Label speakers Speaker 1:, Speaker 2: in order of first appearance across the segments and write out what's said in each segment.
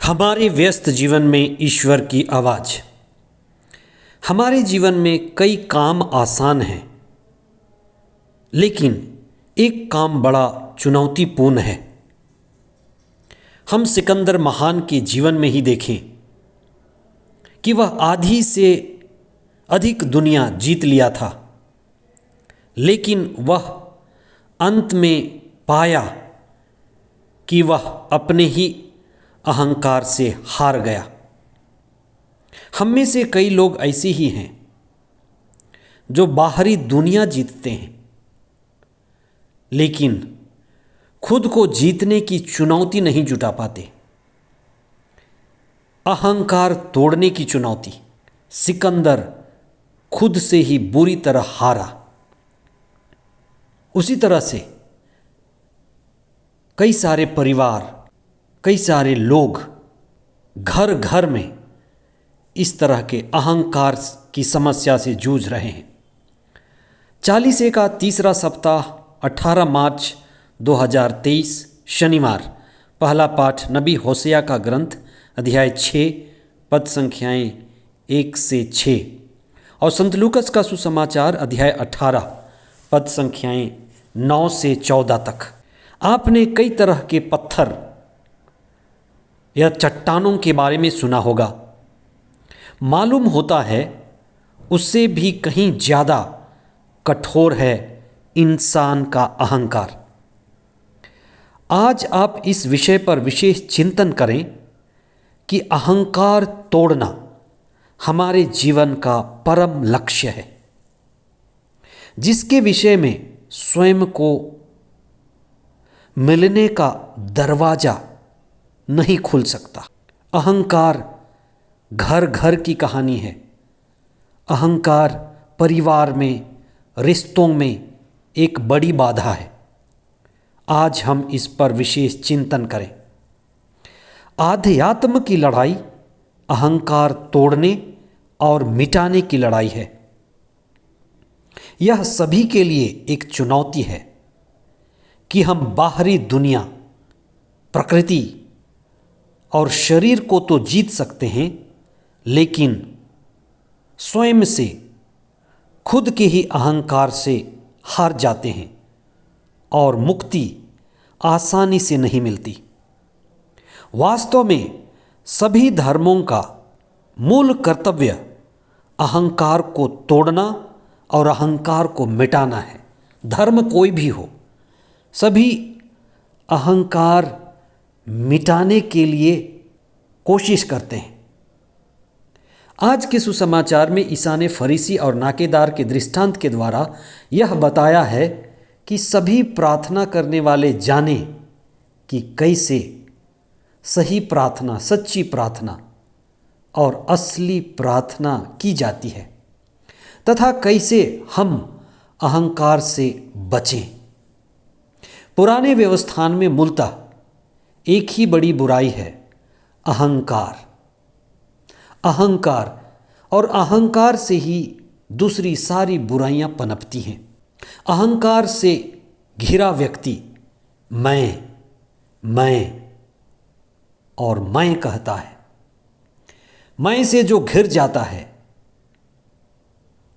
Speaker 1: हमारे व्यस्त जीवन में ईश्वर की आवाज़। हमारे जीवन में कई काम आसान हैं, लेकिन एक काम बड़ा चुनौतीपूर्ण है। हम सिकंदर महान के जीवन में ही देखें कि वह आधी से अधिक दुनिया जीत लिया था, लेकिन वह अंत में पाया कि वह अपने ही अहंकार से हार गया। हम में से कई लोग ऐसे ही हैं जो बाहरी दुनिया जीतते हैं, लेकिन खुद को जीतने की चुनौती नहीं जुटा पाते। अहंकार तोड़ने की चुनौती। सिकंदर खुद से ही बुरी तरह हारा। उसी तरह से कई सारे परिवार, कई सारे लोग घर घर में इस तरह के अहंकार की समस्या से जूझ रहे हैं। 40 का तीसरा सप्ताह 18 मार्च 2023 शनिवार। पहला पाठ नबी होशेया का ग्रंथ अध्याय 6 पद संख्याएं 1 से 6 और संत लूकस का सुसमाचार अध्याय 18 पद संख्याएं 9 से 14 तक। आपने कई तरह के पत्थर या चट्टानों के बारे में सुना होगा। मालूम होता है उससे भी कहीं ज़्यादा कठोर है इंसान का अहंकार। आज आप इस विषय पर विशेष चिंतन करें कि अहंकार तोड़ना हमारे जीवन का परम लक्ष्य है, जिसके विषय में स्वयं को मिलने का दरवाजा नहीं खुल सकता। अहंकार घर घर की कहानी है। अहंकार परिवार में, रिश्तों में एक बड़ी बाधा है। आज हम इस पर विशेष चिंतन करें। आध्यात्म की लड़ाई अहंकार तोड़ने और मिटाने की लड़ाई है। यह सभी के लिए एक चुनौती है कि हम बाहरी दुनिया, प्रकृति और शरीर को तो जीत सकते हैं, लेकिन स्वयं से, खुद के ही अहंकार से हार जाते हैं और मुक्ति आसानी से नहीं मिलती। वास्तव में सभी धर्मों का मूल कर्तव्य अहंकार को तोड़ना और अहंकार को मिटाना है। धर्म कोई भी हो, सभी अहंकार मिटाने के लिए कोशिश करते हैं। आज के सुसमाचार में ईसा ने फरीसी और नाकेदार के दृष्टांत के द्वारा यह बताया है कि सभी प्रार्थना करने वाले जाने कि कैसे सही प्रार्थना, सच्ची प्रार्थना और असली प्रार्थना की जाती है, तथा कैसे हम अहंकार से बचें। पुराने व्यवस्थान में मूलतः एक ही बड़ी बुराई है, अहंकार। अहंकार और अहंकार से ही दूसरी सारी बुराइयां पनपती हैं। अहंकार से घिरा व्यक्ति मैं और मैं कहता है। मैं से जो घिर जाता है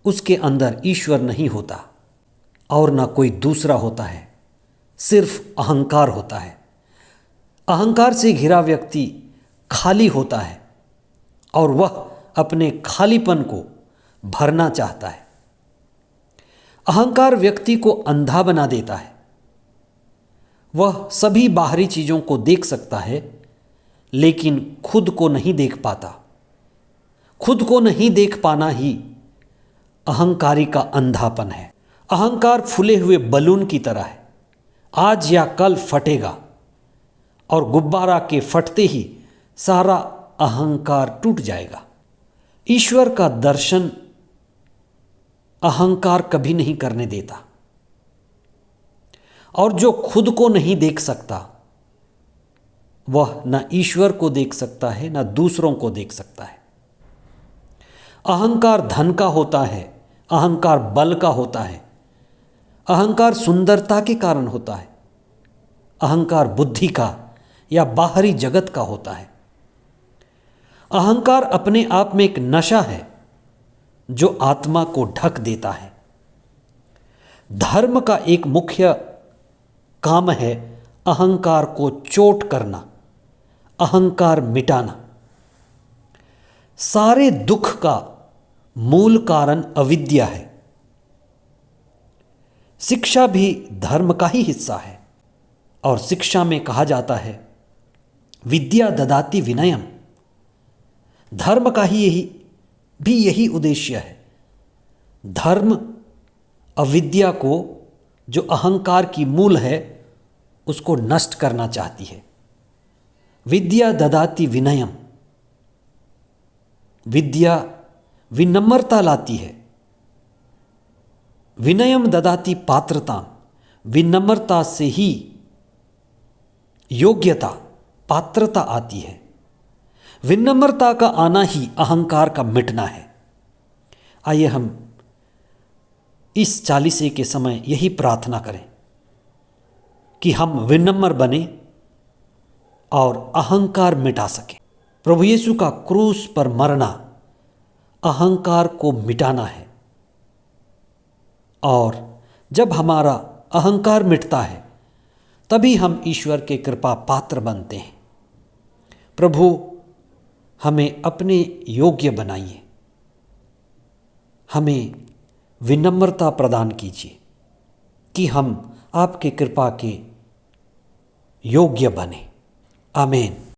Speaker 1: उसके अंदर ईश्वर नहीं होता और ना कोई दूसरा होता है, सिर्फ अहंकार होता है। अहंकार से घिरा व्यक्ति खाली होता है और वह अपने खालीपन को भरना चाहता है। अहंकार व्यक्ति को अंधा बना देता है। वह सभी बाहरी चीज़ों को देख सकता है, लेकिन खुद को नहीं देख पाता। खुद को नहीं देख पाना ही अहंकारी का अंधापन है। अहंकार फूले हुए बलून की तरह है, आज या कल फटेगा और गुब्बारा के फटते ही सारा अहंकार टूट जाएगा। ईश्वर का दर्शन अहंकार कभी नहीं करने देता, और जो खुद को नहीं देख सकता वह न ईश्वर को देख सकता है, न दूसरों को देख सकता है। अहंकार धन का होता है, अहंकार बल का होता है, अहंकार सुंदरता के कारण होता है, अहंकार बुद्धि का या बाहरी जगत का होता है। अहंकार अपने आप में एक नशा है जो आत्मा को ढक देता है। धर्म का एक मुख्य काम है अहंकार को चोट करना, अहंकार मिटाना। सारे दुख का मूल कारण अविद्या है। शिक्षा भी धर्म का ही हिस्सा है और शिक्षा में कहा जाता है विद्या ददाति विनयम। धर्म का ही यही उद्देश्य है। धर्म अविद्या को, जो अहंकार की मूल है, उसको नष्ट करना चाहती है। विद्या ददाति विनयम, विद्या विनम्रता लाती है। विनयम ददाति पात्रता, विनम्रता से ही योग्यता, पात्रता आती है। विनम्रता का आना ही अहंकार का मिटना है। आइए हम इस चालीसे के समय यही प्रार्थना करें कि हम विनम्र बने और अहंकार मिटा सकें। प्रभु यीशु का क्रूस पर मरना अहंकार को मिटाना है, और जब हमारा अहंकार मिटता है तभी हम ईश्वर के कृपा पात्र बनते हैं। प्रभु हमें अपने योग्य बनाइए, हमें विनम्रता प्रदान कीजिए कि हम आपके कृपा के योग्य बने। आमीन।